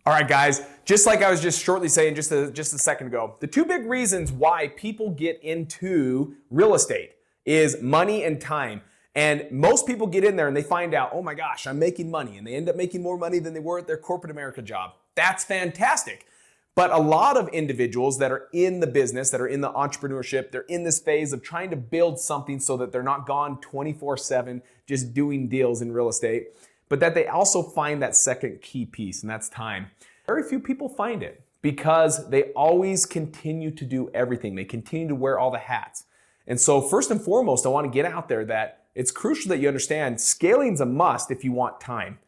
All right, guys, just like I was just shortly saying just a second ago, the two big reasons why people get into real estate is money and time. And most people get in there and they find out, oh my gosh, I'm making money. And they end up making more money than they were at their corporate America job. That's fantastic. But a lot of individuals that are in the business, that are in the entrepreneurship, they're in this phase of trying to build something so that they're not gone 24/7 just doing deals in real estate, but that they also find that second key piece, and that's time. Very few people find it because they always continue to do everything. They continue to wear all the hats. And so first and foremost, I want to get out there that it's crucial that you understand scaling's a must if you want time.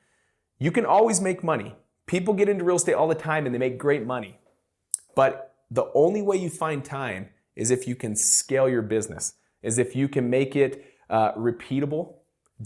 You can always make money. People get into real estate all the time and they make great money. But the only way you find time is if you can scale your business, is if you can make it repeatable,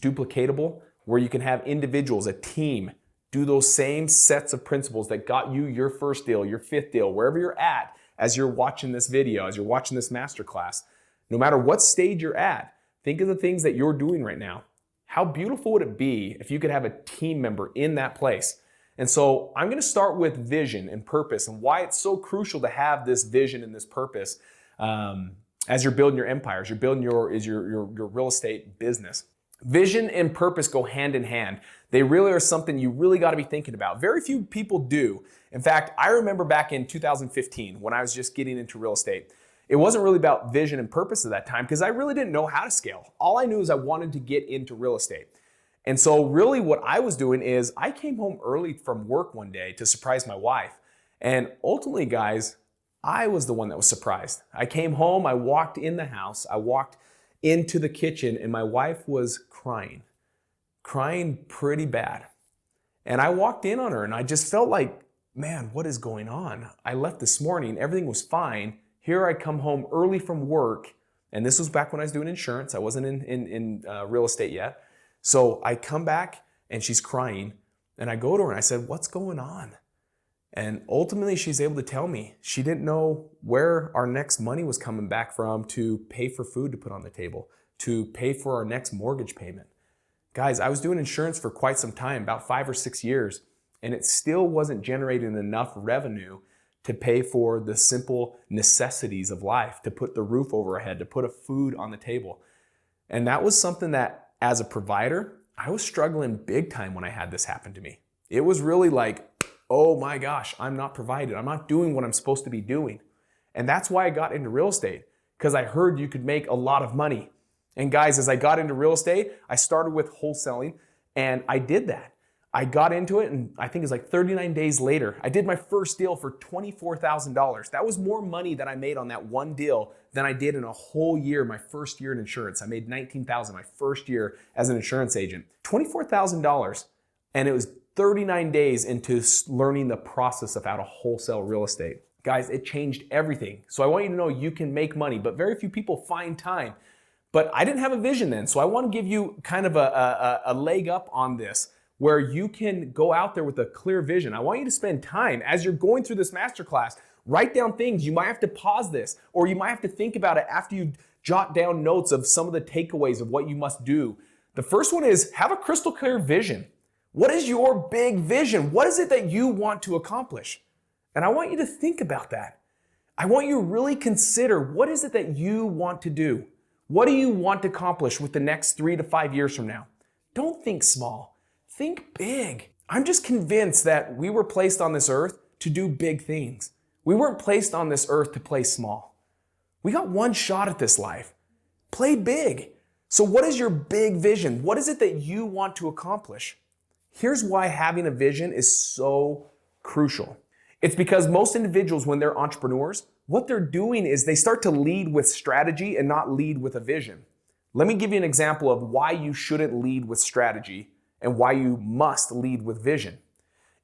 duplicatable, where you can have individuals, a team, do those same sets of principles that got you your first deal, your fifth deal, wherever you're at as you're watching this video, as you're watching this masterclass. No matter what stage you're at, think of the things that you're doing right now. How beautiful would it be if you could have a team member in that place? And so I'm going to start with vision and purpose and why it's so crucial to have this vision and this purpose as you're building your empire, as you're building your real estate business. Vision and purpose go hand in hand. They really are something you really got to be thinking about. Very few people do. In fact, I remember back in 2015 when I was just getting into real estate, it wasn't really about vision and purpose at that time because I really didn't know how to scale. All I knew is I wanted to get into real estate. And so really what I was doing is I came home early from work one day to surprise my wife. And ultimately, guys, I was the one that was surprised. I came home, I walked in the house, I walked into the kitchen, and my wife was crying pretty bad. And I walked in on her and I just felt like, man, what is going on? I left this morning, everything was fine. Here I come home early from work, and this was back when I was doing insurance. I wasn't in real estate yet. So I come back and she's crying, and I go to her and I said, what's going on? And ultimately she's able to tell me she didn't know where our next money was coming back from to pay for food to put on the table, to pay for our next mortgage payment. Guys, I was doing insurance for quite some time, about 5 or 6 years, and it still wasn't generating enough revenue to pay for the simple necessities of life, to put the roof over our head, to put a food on the table. And that was something that, as a provider, I was struggling big time when I had this happen to me. It was really like, oh my gosh, I'm not provided. I'm not doing what I'm supposed to be doing. And that's why I got into real estate, because I heard you could make a lot of money. And guys, as I got into real estate, I started with wholesaling, and I did that. I got into it, and I think it was like 39 days later, I did my first deal for $24,000. That was more money that I made on that one deal than I did in a whole year, my first year in insurance. I made $19,000 my first year as an insurance agent. $24,000, and it was 39 days into learning the process of how to wholesale real estate. Guys, it changed everything. So I want you to know you can make money, but very few people find time. But I didn't have a vision then, so I want to give you kind of a leg up on this, where you can go out there with a clear vision. I want you to spend time as you're going through this masterclass. Write down things. You might have to pause this, or you might have to think about it after you jot down notes of some of the takeaways of what you must do. The first one is have a crystal clear vision. What is your big vision? What is it that you want to accomplish? And I want you to think about that. I want you to really consider, what is it that you want to do? What do you want to accomplish with the next 3 to 5 years from now? Don't think small. Think big. I'm just convinced that we were placed on this earth to do big things. We weren't placed on this earth to play small. We got one shot at this life. Play big. So what is your big vision? What is it that you want to accomplish? Here's why having a vision is so crucial. It's because most individuals, when they're entrepreneurs, what they're doing is they start to lead with strategy and not lead with a vision. Let me give you an example of why you shouldn't lead with strategy and why you must lead with vision.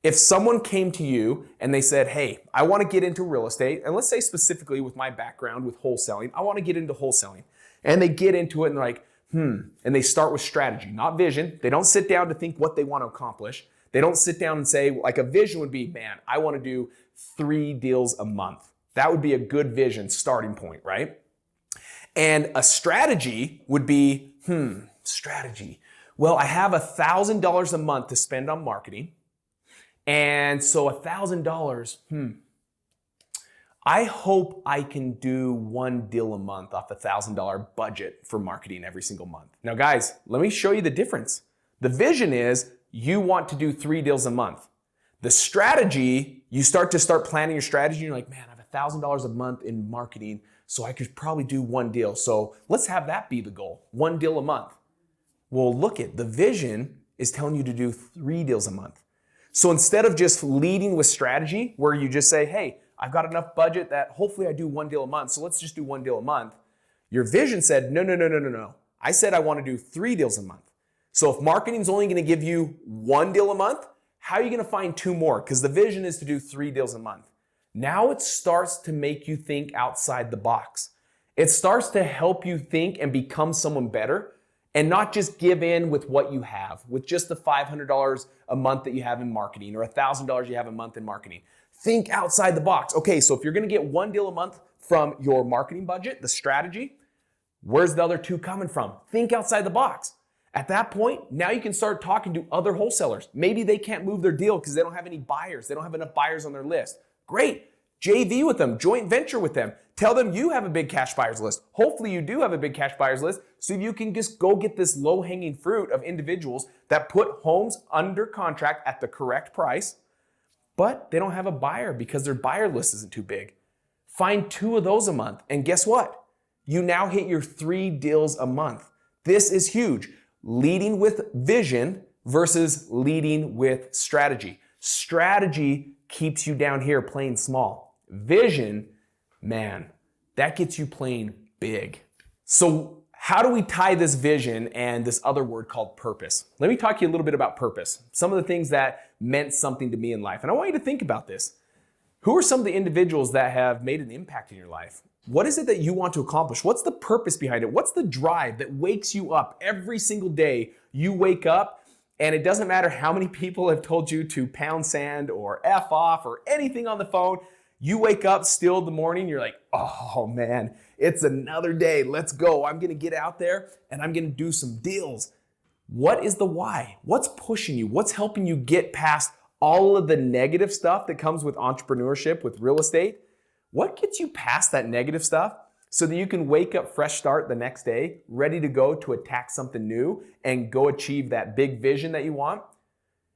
If someone came to you and they said, hey, I want to get into real estate, and let's say specifically with my background with wholesaling, I want to get into wholesaling. And they get into it and they're like, and they start with strategy, not vision. They don't sit down to think what they want to accomplish. They don't sit down and say, like a vision would be, man, I want to do 3 deals a month. That would be a good vision starting point, right? And a strategy would be, strategy. Well, I have $1,000 a month to spend on marketing, And so $1,000, I hope I can do one deal a month off $1,000 budget for marketing every single month. Now guys, let me show you the difference. The vision is you want to do 3 deals a month. The strategy, you start planning your strategy and you're like, man, I have $1,000 a month in marketing, so I could probably do 1 deal. So let's have that be the goal, 1 deal a month. Well, look at the vision is telling you to do 3 deals a month. So instead of just leading with strategy where you just say, hey, I've got enough budget that hopefully I do 1 deal a month, so let's just do 1 deal a month. Your vision said, no. I said I want to do 3 deals a month. So if marketing is only going to give you 1 deal a month, how are you going to find 2 more? Because the vision is to do 3 deals a month. Now it starts to make you think outside the box. It starts to help you think and become someone better and not just give in with what you have, with just the $500 a month that you have in marketing or $1,000 you have a month in marketing. Think outside the box. Okay, so if you're going to get 1 deal a month from your marketing budget, the strategy, where's the other 2 coming from? Think outside the box. At that point, now you can start talking to other wholesalers. Maybe they can't move their deal because they don't have any buyers. They don't have enough buyers on their list. Great. JV with them, joint venture with them. Tell them you have a big cash buyers list. Hopefully you do have a big cash buyers list so you can just go get this low-hanging fruit of individuals that put homes under contract at the correct price, but they don't have a buyer because their buyer list isn't too big. Find 2 of those a month, and guess what? You now hit your 3 deals a month. This is huge. Leading with vision versus leading with strategy. Strategy keeps you down here playing small. Vision, man, that gets you playing big. So how do we tie this vision and this other word called purpose? Let me talk to you a little bit about purpose. Some of the things that meant something to me in life. And I want you to think about this. Who are some of the individuals that have made an impact in your life? What is it that you want to accomplish? What's the purpose behind it? What's the drive that wakes you up every single day? You wake up and it doesn't matter how many people have told you to pound sand or F off or anything on the phone. You wake up still in the morning, you're like, oh man, it's another day. Let's go. I'm going to get out there and I'm going to do some deals. What is the why? What's pushing you? What's helping you get past all of the negative stuff that comes with entrepreneurship, with real estate? What gets you past that negative stuff so that you can wake up fresh start the next day, ready to go to attack something new and go achieve that big vision that you want?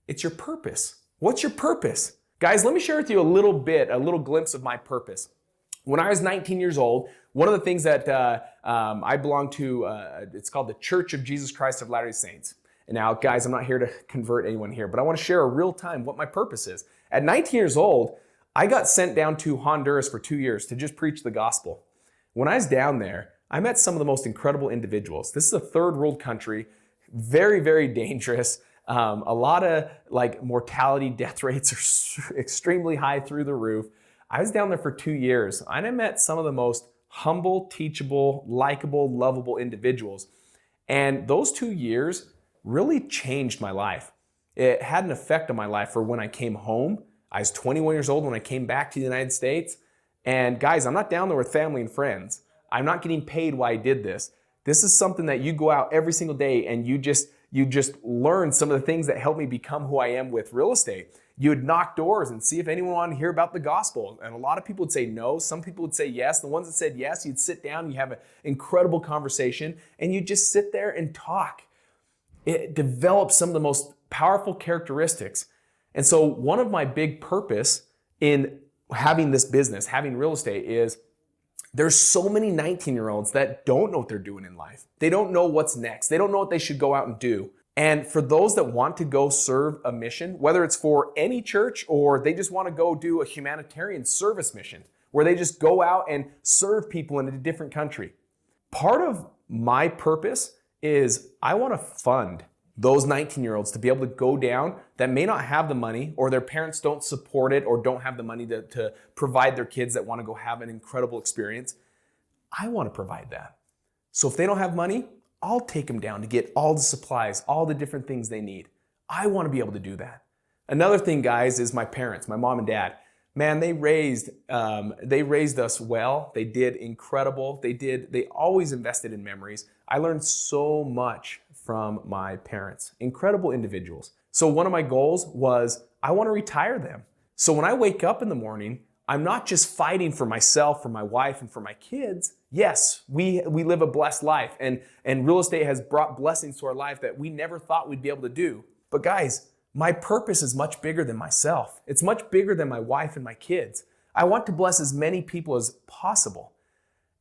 It's your purpose. What's your purpose? Guys, let me share with you a little glimpse of my purpose. When I was 19 years old, one of the things that I belong to, it's called the Church of Jesus Christ of Latter-day Saints. And now, guys, I'm not here to convert anyone here, but I want to share a real time what my purpose is. At 19 years old, I got sent down to Honduras for 2 years to just preach the gospel. When I was down there, I met some of the most incredible individuals. This is a third world country, very, very dangerous. A lot of mortality, death rates are extremely high through the roof. I was down there for 2 years and I met some of the most humble, teachable, likable, lovable individuals. And those 2 years really changed my life. It had an effect on my life for when I came home. I was 21 years old when I came back to the United States. And guys, I'm not down there with family and friends. I'm not getting paid while I did this. This is something that you go out every single day and you just learn some of the things that helped me become who I am with real estate. You would knock doors and see if anyone wanted to hear about the gospel. And a lot of people would say no. Some people would say yes. The ones that said yes, you'd sit down, you have an incredible conversation, and you just sit there and talk. It develops some of the most powerful characteristics. And so one of my big purpose in having this business, having real estate, is there's so many 19-year-olds that don't know what they're doing in life. They don't know what's next. They don't know what they should go out and do. And for those that want to go serve a mission, whether it's for any church or they just want to go do a humanitarian service mission where they just go out and serve people in a different country. Part of my purpose is I want to fund those 19-year-olds to be able to go down that may not have the money or their parents don't support it or don't have the money to provide their kids that want to go have an incredible experience. I want to provide that. So if they don't have money, I'll take them down to get all the supplies, all the different things they need. I want to be able to do that. Another thing, guys, is my parents, my mom and dad. Man, they raised us well. They did incredible. They always invested in memories. I learned so much from my parents. Incredible individuals. So one of my goals was I want to retire them. So when I wake up in the morning, I'm not just fighting for myself, for my wife, and for my kids. Yes, we live a blessed life, and real estate has brought blessings to our life that we never thought we'd be able to do. But guys, my purpose is much bigger than myself. It's much bigger than my wife and my kids. I want to bless as many people as possible.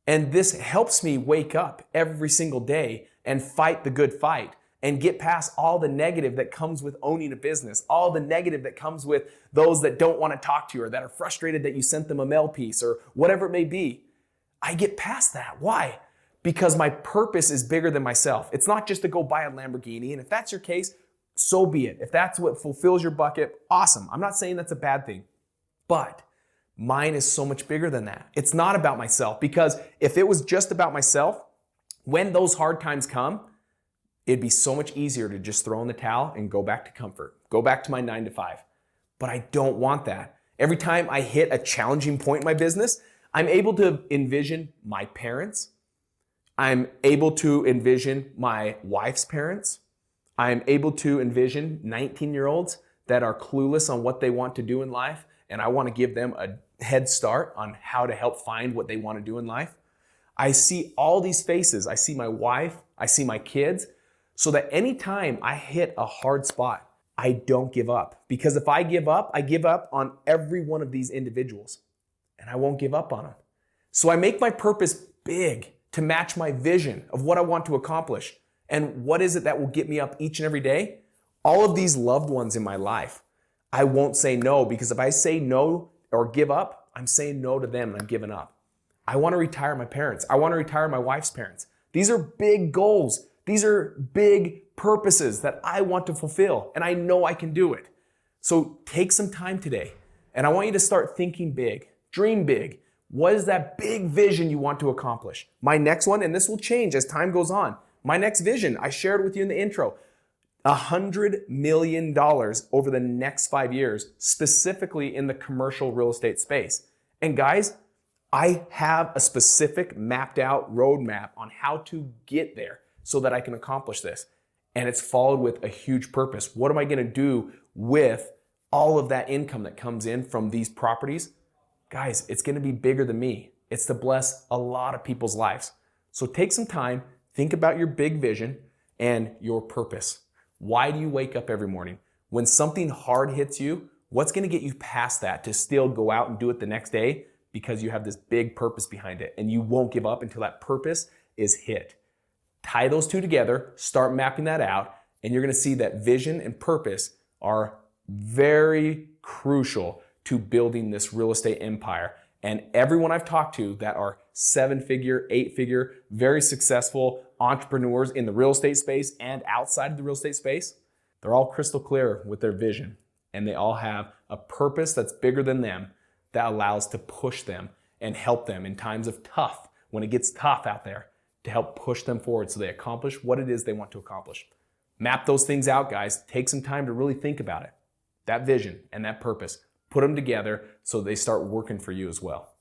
And this helps me wake up every single day and fight the good fight and get past all the negative that comes with owning a business, all the negative that comes with those that don't want to talk to you or that are frustrated that you sent them a mail piece or whatever it may be. I get past that. Why? Because my purpose is bigger than myself. It's not just to go buy a Lamborghini. And if that's your case, so be it. If that's what fulfills your bucket, awesome. I'm not saying that's a bad thing, but mine is so much bigger than that. It's not about myself, because if it was just about myself, when those hard times come, it'd be so much easier to just throw in the towel and go back to comfort, go back to my 9 to 5. But I don't want that. Every time I hit a challenging point in my business, I'm able to envision my parents. I'm able to envision my wife's parents. I'm able to envision 19-year-olds that are clueless on what they want to do in life, and I want to give them a head start on how to help find what they want to do in life. I see all these faces. I see my wife. I see my kids. So that anytime I hit a hard spot, I don't give up. Because if I give up on every one of these individuals, and I won't give up on them. So I make my purpose big to match my vision of what I want to accomplish. And what is it that will get me up each and every day? All of these loved ones in my life. I won't say no, because if I say no or give up, I'm saying no to them and I'm giving up. I want to retire my parents. I want to retire my wife's parents. These are big goals. These are big purposes that I want to fulfill, and I know I can do it. So take some time today, and I want you to start thinking big, dream big. What is that big vision you want to accomplish? My next one, and this will change as time goes on, my next vision, I shared with you in the intro, $100 million over the next 5 years, specifically in the commercial real estate space. And guys, I have a specific mapped out roadmap on how to get there so that I can accomplish this. And it's followed with a huge purpose. What am I gonna do with all of that income that comes in from these properties? Guys, it's gonna be bigger than me. It's to bless a lot of people's lives. So take some time, think about your big vision and your purpose. Why do you wake up every morning? When something hard hits you, what's gonna get you past that to still go out and do it the next day? Because you have this big purpose behind it, and you won't give up until that purpose is hit. Tie those two together, start mapping that out, and you're gonna see that vision and purpose are very crucial to building this real estate empire. And everyone I've talked to that are 7-figure, 8-figure, very successful entrepreneurs in the real estate space and outside of the real estate space, they're all crystal clear with their vision. And they all have a purpose that's bigger than them that allows to push them and help them in times of tough, when it gets tough out there, to help push them forward so they accomplish what it is they want to accomplish. Map those things out, guys. Take some time to really think about it. That vision and that purpose. Put them together so they start working for you as well.